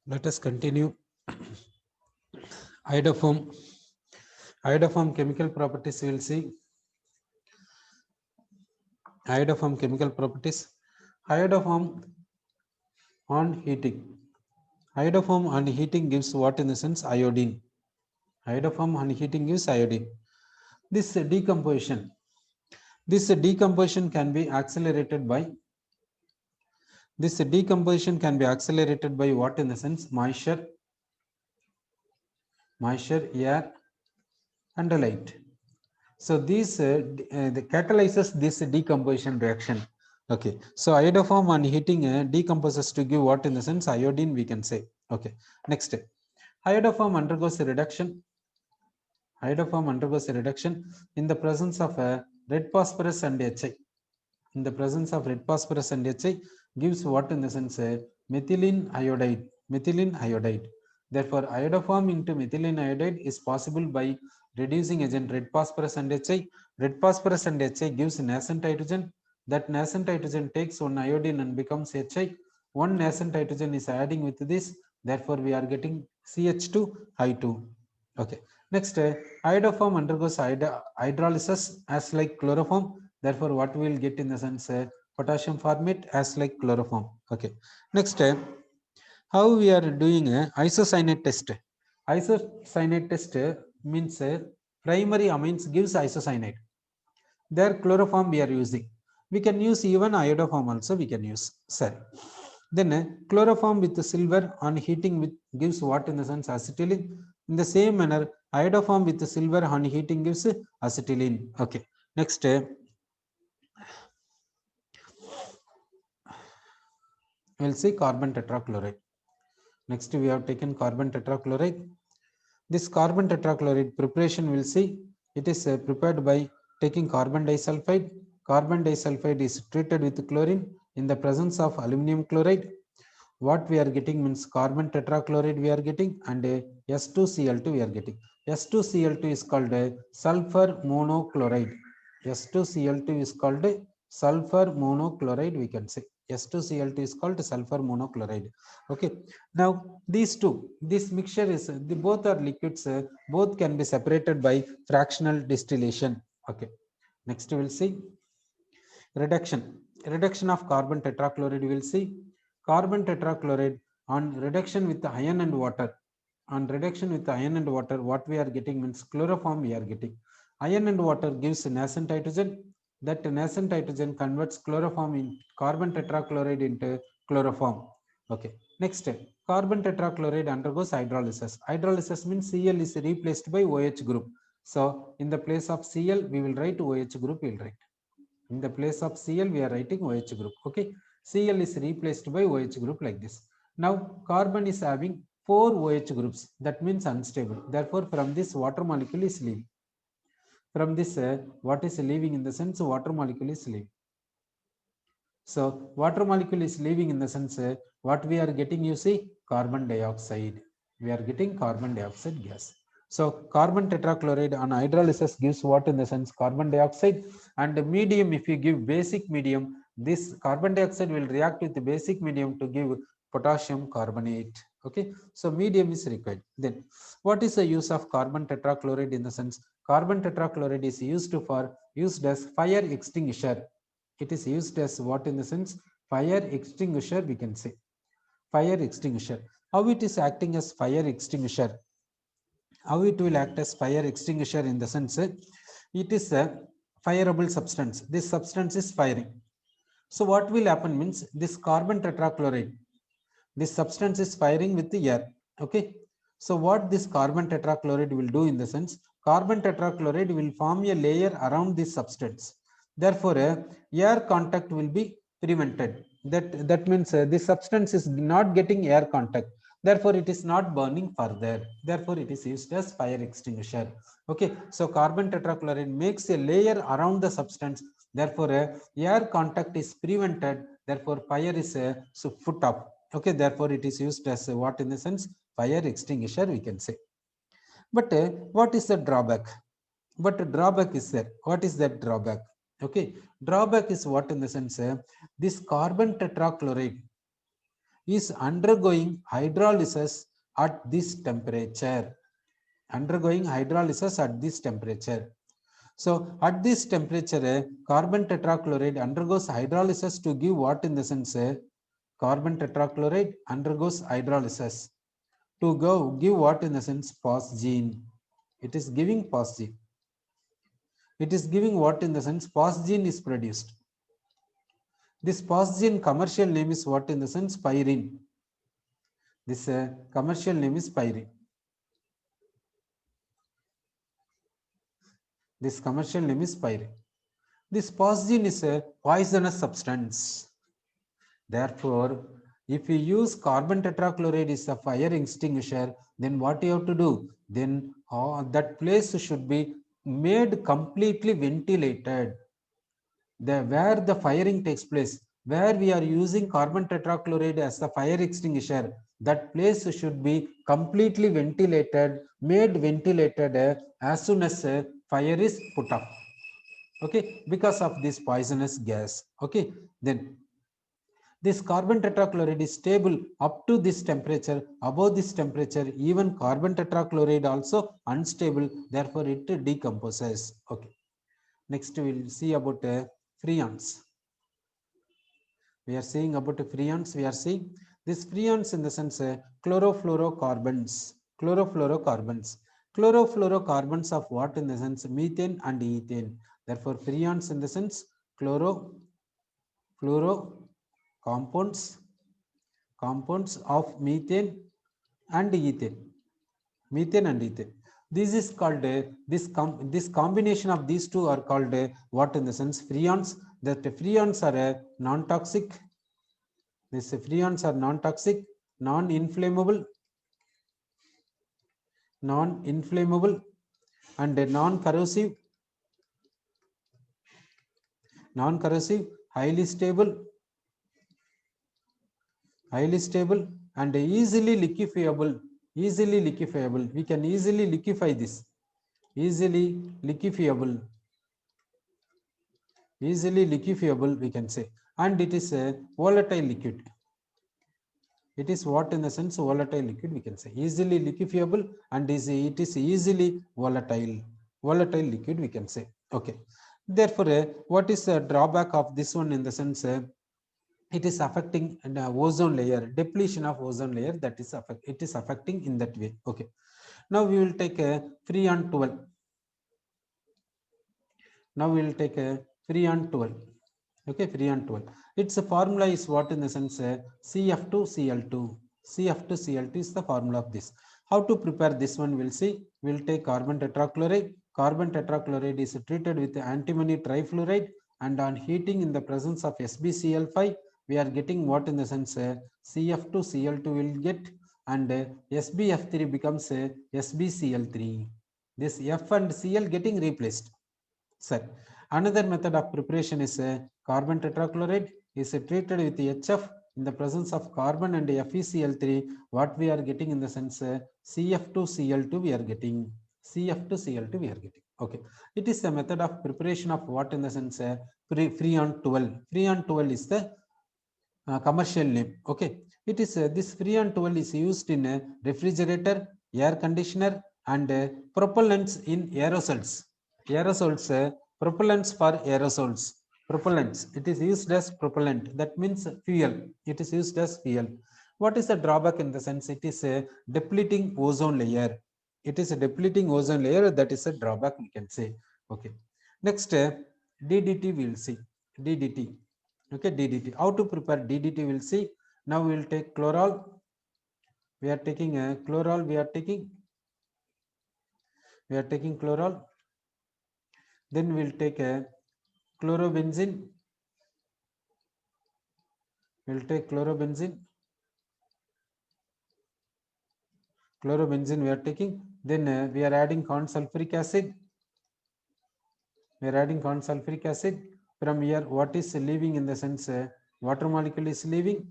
Let us continue. Iodoform. Iodoform chemical properties we will see. Iodoform chemical properties. Iodoform on heating. Iodoform on heating gives what in the sense? Iodine. Iodoform on heating gives iodine. This decomposition. This decomposition can be accelerated by. This decomposition can be accelerated by what in the sense? Moisture, air, and light. So these the catalyzes this decomposition reaction. Okay, so iodoform on heating decomposes to give what in the sense? Iodine, we can say. Okay, next, iodoform undergoes a reduction. Iodoform undergoes a reduction in the presence of red phosphorus and HI. In the presence of red phosphorus and HI gives what in the sense? Methylene iodide. Methylene iodide. Therefore, iodoform into methylene iodide is possible by reducing agent red phosphorus and HI. Red phosphorus and HI gives nascent hydrogen. That nascent hydrogen takes one iodine and becomes HI. One nascent hydrogen is adding with this. Therefore, we are getting CH2I2. Okay. Next, iodoform undergoes hydrolysis as like chloroform. Therefore, what we will get in the sense? Potassium formate as like chloroform. Okay. Next, how we are doing a isocyanate test. Isocyanate test means primary amines gives isocyanate. Their chloroform we are using. We can use even iodoform also we can use. Sorry. Then chloroform with silver on heating with gives what in the sense? Acetylene. In the same manner, iodoform with silver on heating gives acetylene. Okay. Next, we'll see carbon tetrachloride. Next, we have taken carbon tetrachloride. This carbon tetrachloride preparation we'll see. It is prepared by taking carbon disulfide. Carbon disulfide is treated with chlorine in the presence of aluminum chloride. What we are getting means carbon tetrachloride we are getting, and S2Cl2 we are getting. S2Cl2 is called sulfur monochloride. S2Cl2 is called sulfur monochloride, we can say. S2Cl2 is called sulfur monochloride. Okay. Now these two, this mixture is both are liquids. Both can be separated by fractional distillation. Okay. Next we will see reduction. Reduction of carbon tetrachloride we will see. Carbon tetrachloride on reduction with iron and water. On reduction with iron and water, what we are getting means chloroform we are getting. Iron and water gives nascent hydrogen. That nascent hydrogen converts chloroform in carbon tetrachloride into chloroform. Okay. Next, carbon tetrachloride undergoes hydrolysis. Hydrolysis means Cl is replaced by OH group. So in the place of Cl, we will write OH group. We will write. In the place of Cl, we are writing OH group. Okay. Cl is replaced by OH group like this. Now, carbon is having 4 OH groups. That means unstable. Therefore, from this water molecule is leaving. From this, what is leaving in the sense? Water molecule is leaving. So, water molecule is leaving in the sense, what we are getting, you see, carbon dioxide. We are getting carbon dioxide gas. So, carbon tetrachloride on hydrolysis gives what in the sense? Carbon dioxide. And the medium, if you give basic medium, this carbon dioxide will react with the basic medium to give potassium carbonate. Okay. So, medium is required. Then, what is the use of carbon tetrachloride in the sense? Carbon tetrachloride is used as fire extinguisher. It is used as what in the sense? Fire extinguisher, we can say. Fire extinguisher. How it is acting as fire extinguisher? How it will act as fire extinguisher in the sense? It is a fireable substance. This substance is firing. So what will happen means this carbon tetrachloride, this substance is firing with the air. Okay. So what this carbon tetrachloride will do in the sense? Carbon tetrachloride will form a layer around this substance. Therefore, air contact will be prevented. That means this substance is not getting air contact. Therefore, it is not burning further. Therefore, it is used as fire extinguisher. Okay. So carbon tetrachloride makes a layer around the substance. Therefore, air contact is prevented. Therefore, fire is put up. Okay. Therefore, it is used as what in the sense? Fire extinguisher, we can say. But what is the drawback? But drawback is there. What is that drawback? Okay, drawback is what in the sense? This carbon tetrachloride is undergoing hydrolysis at this temperature. Undergoing hydrolysis at this temperature. So at this temperature, carbon tetrachloride undergoes hydrolysis to give what in the sense? Carbon tetrachloride undergoes hydrolysis to give what in the sense? Phosgene. It is giving phosgene. It is giving what in the sense? Phosgene is produced. This phosgene commercial name is what in the sense? Pyrene. This commercial name is pyrene. This commercial name is pyrene. This phosgene is a poisonous substance. Therefore, if you use carbon tetrachloride as a fire extinguisher, then what you have to do? Then that place should be made completely ventilated. Where the firing takes place, where we are using carbon tetrachloride as the fire extinguisher, that place should be completely ventilated, made ventilated as soon as fire is put up. Okay, because of this poisonous gas. Okay, then this carbon tetrachloride is stable up to this temperature. Above this temperature, even carbon tetrachloride also unstable. Therefore, it decomposes. Okay. Next, we will see about freons. We are seeing about freons. We are seeing this freons in the sense chlorofluorocarbons. Chlorofluorocarbons. Chlorofluorocarbons of what in the sense? Methane and ethane. Therefore, freons in the sense chlorofluoro compounds of methane and ethane. Methane and ethane. This is called this combination of these two are called what in the sense? Freons. That freons are non-toxic. These freons are non-toxic, non-inflammable, and non-corrosive, highly stable, and easily liquefiable. We can easily liquefy this. Easily liquefiable, we can say. And it is a volatile liquid. It is what in the sense? Volatile liquid, we can say. Easily liquefiable, and it is easily volatile liquid, we can say. Okay. Therefore, what is the drawback of this one in the sense? It is affecting ozone layer, depletion of ozone layer. That is it is affecting in that way. Okay. Now we will take a freon 12. Now we will take a freon 12. Okay, freon 12. Its formula is what in the sense? CF2Cl2. CF2Cl2 is the formula of this. How to prepare this one? We'll see. We'll take carbon tetrachloride. Carbon tetrachloride is treated with antimony trifluoride, and on heating in the presence of SbCl5, we are getting what in the sense? CF2Cl2 will get, and SbF3 becomes SbCl3. This F and Cl getting replaced. Sir, another method of preparation is carbon tetrachloride is treated with HF in the presence of carbon and FeCl3. What we are getting in the sense CF2Cl2 we are getting. CF2Cl2 we are getting. Okay. It is a method of preparation of what in the sense freon 12. Freon 12 is the commercial name. Okay. It is this freon 12 is used in a refrigerator, air conditioner, and propellants in aerosols. Propellants for aerosols. Propellants. It is used as propellant. That means fuel. It is used as fuel. What is the drawback in the sense? It is a depleting ozone layer. It is a depleting ozone layer. That is a drawback, we can say. Okay. Next, DDT we will see. DDT. Okay, DDT. How to prepare DDT we will see. Now we will take chloral. We are taking a chloral. We are taking chloral. Then we'll take a chlorobenzene. We'll take chlorobenzene. Chlorobenzene we are taking. Then we are adding corn sulfuric acid. We are adding corn sulfuric acid. From here, what is leaving in the sense? Water molecule is leaving.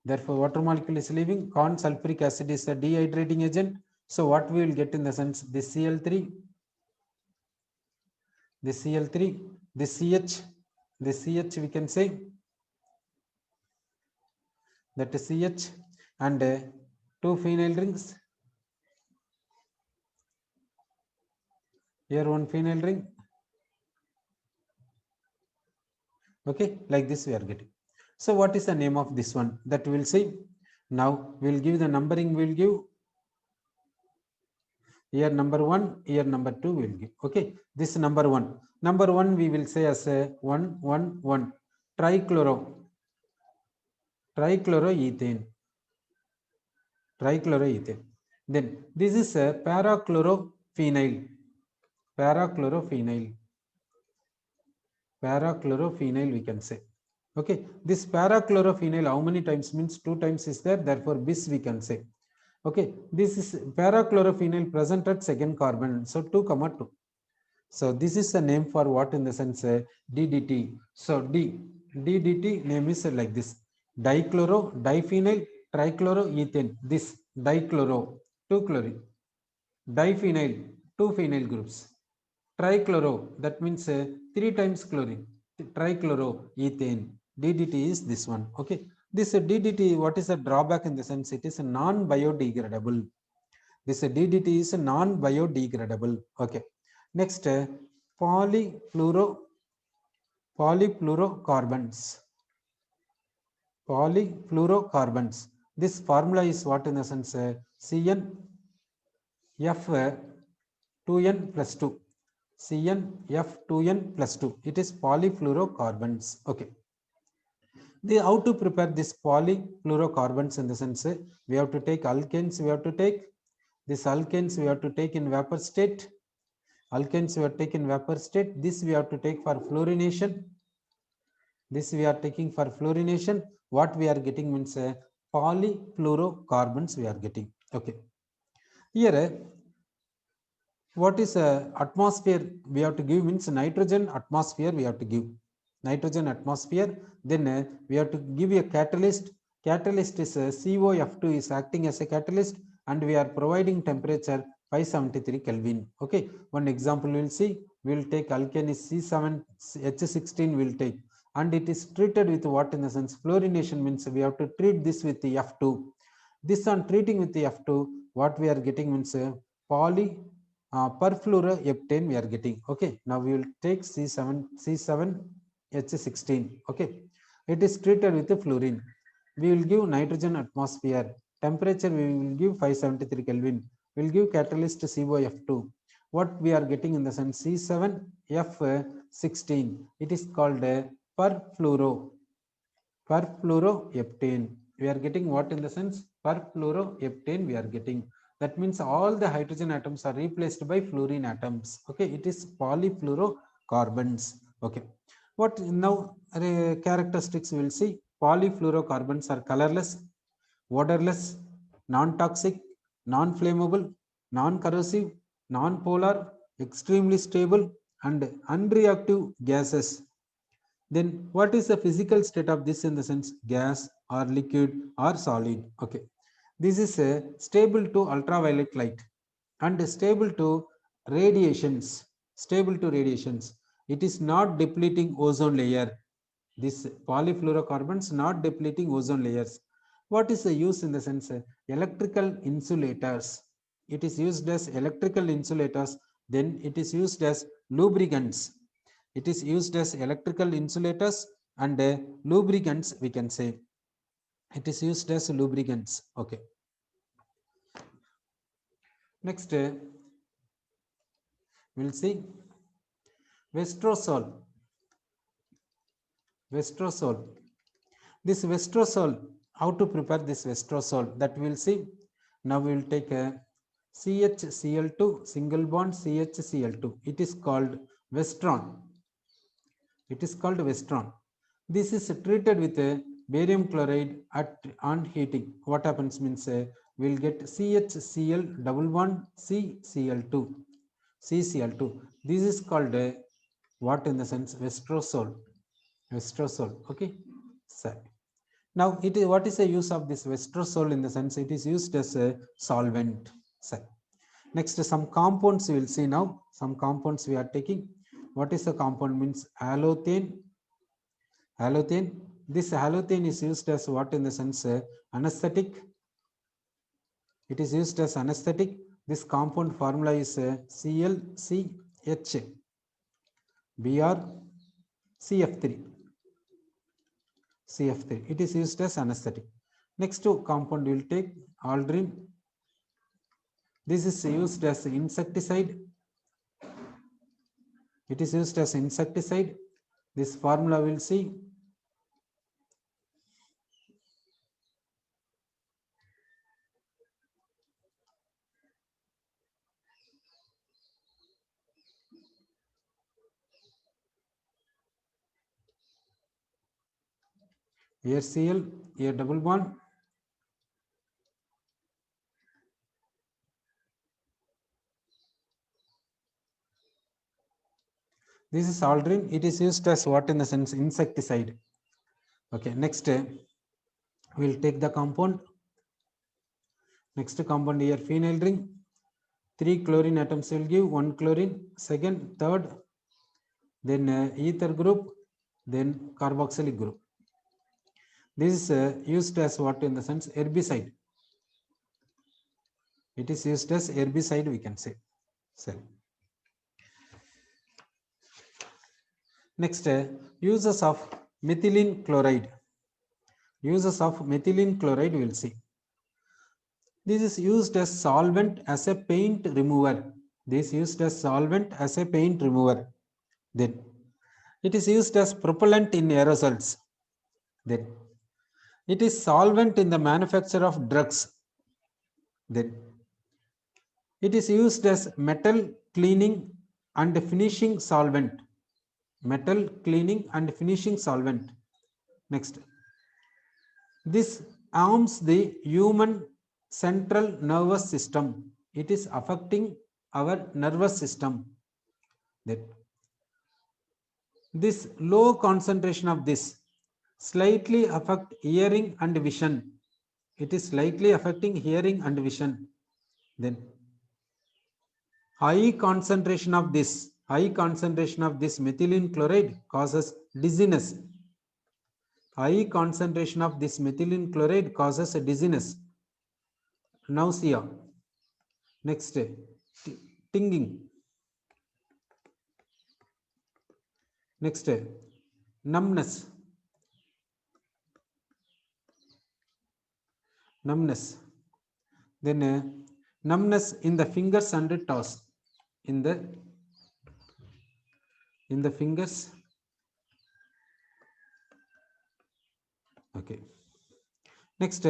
Therefore, water molecule is leaving. Corn sulfuric acid is a dehydrating agent. So, what we will get in the sense? This Cl3. This Cl3. This CH. This CH we can say. that is CH, and 2 phenyl rings. Here one phenyl ring. Okay, like this we are getting. So what is the name of this one? That we will see. Now we will give the numbering. We will give here number 1, here number 2 we will give. Okay, this number 1. Number 1 we will say as a 1, 1, 1. Trichloroethane. Trichloroethane. Then this is a parachlorophenyl. Parachlorophenyl. Parachlorophenyl we can say. Okay, this parachlorophenyl how many times means 2 times is there, therefore bis we can say. Okay, this is parachlorophenyl present at second carbon, so 2, 2. So this is the name for what in the sense DDT. So DDT name is like this: dichloro, diphenyl, trichloroethane. This dichloro, 2 chlorine, diphenyl, 2 phenyl groups, trichloro, that means 3 times chlorine, trichloroethane. DDT is this one. Okay, this DDT, what is the drawback in the sense it is non-biodegradable. This DDT is non-biodegradable. Okay. Next, polyfluorocarbons. Polyfluorocarbons. This formula is what in the sense CnF2n plus 2. CnF2n plus 2. It is polyfluorocarbons. Okay. How to prepare this polyfluorocarbons in the sense we have to take alkanes, we have to take this alkanes, we have to take in vapor state. Alkanes we have taken vapor state. This we have to take for fluorination. This we are taking for fluorination. What we are getting means polyfluorocarbons we are getting. Okay. Here, what is atmosphere we have to give means nitrogen atmosphere we have to give. Nitrogen atmosphere. Then we have to give a catalyst. Catalyst is COF2 is acting as a catalyst, and we are providing temperature 573 Kelvin. Okay, one example we will see. We will take alkane is C7H16 will take, and it is treated with what in the sense fluorination means we have to treat this with the F2. This on treating with the F2, what we are getting means perfluoroheptane we are getting. Okay, now we will take C7H16. Okay, it is treated with the fluorine. We will give nitrogen atmosphere. Temperature we will give 573 Kelvin. We will give catalyst COF2. What we are getting in the sense C7F16. It is called perfluoroheptane. We are getting what in the sense perfluoroheptane we are getting. That means all the hydrogen atoms are replaced by fluorine atoms. Okay, it is polyfluorocarbons. Okay, what now characteristics we will see. Polyfluorocarbons are colorless, odorless, non-toxic, non-flammable, non-corrosive, non-polar, extremely stable, and unreactive gases. Then what is the physical state of this in the sense gas or liquid or solid? Okay, this is stable to ultraviolet light and stable to radiations. Stable to radiations. It is not depleting ozone layer. This polyfluorocarbons not depleting ozone layers. What is the use in the sense electrical insulators? It is used as electrical insulators. Then it is used as lubricants. It is used as electrical insulators and lubricants we can say. It is used as lubricants. Okay. Next, we'll see Vestrosol. Vestrosol. This Vestrosol, how to prepare this Vestrosol, that we'll see. Now we will take a CHCl2, single bond CHCl2. It is called Vestron. It is called Vestron. This is treated with a barium chloride on heating. What happens means we will get CHCl double bond CCl2. CCl2. This is called what in the sense Vestrosol. Vestrosol. Okay. So, now it is what is the use of this Vestrosol in the sense it is used as a solvent. So, next some compounds we will see now. Some compounds we are taking. What is the compound means halothane, halothane, this halothane is used as what in the sense anesthetic. It is used as anesthetic. This compound formula is ClCH Br CF3. CF3. It is used as anesthetic. Next compound we will take aldrin. This is used as insecticide. It is used as insecticide. This formula we will see. Here Cl, here double bond. This is aldrin. It is used as what in the sense insecticide. Okay, next we will take the compound. Next compound here phenyl ring. 3 chlorine atoms will give 1 chlorine, second, third, then ether group, then carboxylic group. This is used as what in the sense herbicide. It is used as herbicide, we can say. Cell. Next, uses of methylene chloride. Uses of methylene chloride we will see. This is used as solvent as a paint remover. This is used as solvent as a paint remover. Then it is used as propellant in aerosols. Then it is solvent in the manufacture of drugs. Then it is used as metal cleaning and finishing solvent. Metal cleaning and finishing solvent. Next, this harms the human central nervous system. It is affecting our nervous system. That this low concentration of this slightly affect hearing and vision. It is slightly affecting hearing and vision. Then high concentration of this methylene chloride causes dizziness. High concentration of this methylene chloride causes dizziness, nausea. Next, tingling. Next, numbness. Numbness. Then numbness in the fingers and toes. In the fingers. Okay. Next,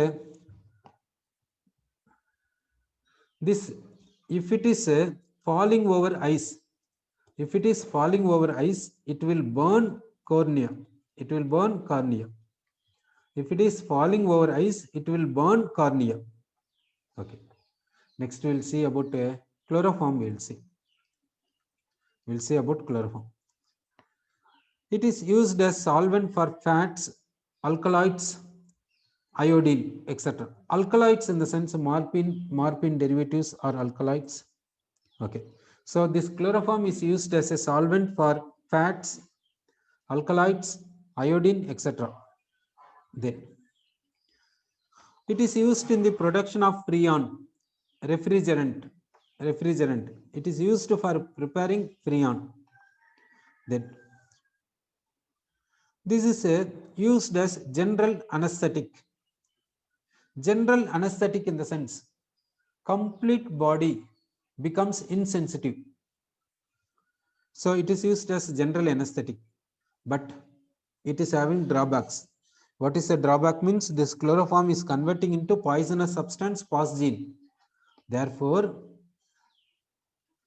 this if it is falling over ice, it will burn cornea. It will burn cornea. If it is falling over ice, it will burn cornea. Okay. Next, we will see about chloroform. We will see about chloroform. It is used as solvent for fats, alkaloids, iodine, etc. Alkaloids in the sense of morphine derivatives are alkaloids. Okay. So this chloroform is used as a solvent for fats, alkaloids, iodine, etc. Then it is used in the production of freon, refrigerant. It is used for preparing freon. Then this is used as general anesthetic. General anesthetic in the sense complete body becomes insensitive. So it is used as general anesthetic, but it is having drawbacks. What is the drawback means? This chloroform is converting into poisonous substance phosgene. Therefore,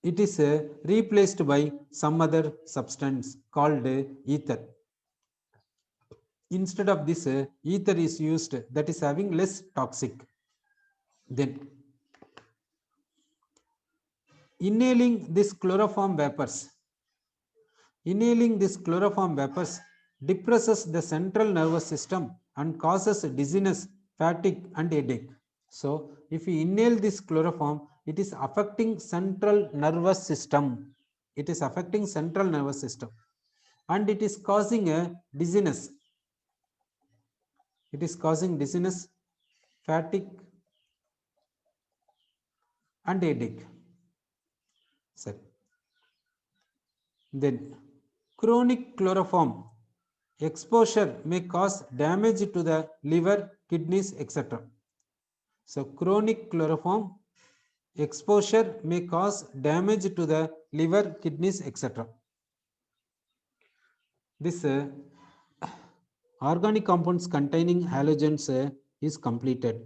it is replaced by some other substance called ether. Instead of this, ether is used that is having less toxic. Then inhaling this chloroform vapors depresses the central nervous system and causes dizziness, fatigue and headache. So if you inhale this chloroform, it is affecting central nervous system. And it is causing a dizziness. It is causing dizziness, fatigue, and headache. Sir. Then chronic chloroform exposure may cause damage to the liver, kidneys, etc. So chronic chloroform exposure may cause damage to the liver, kidneys, etc. This organic compounds containing halogens is completed.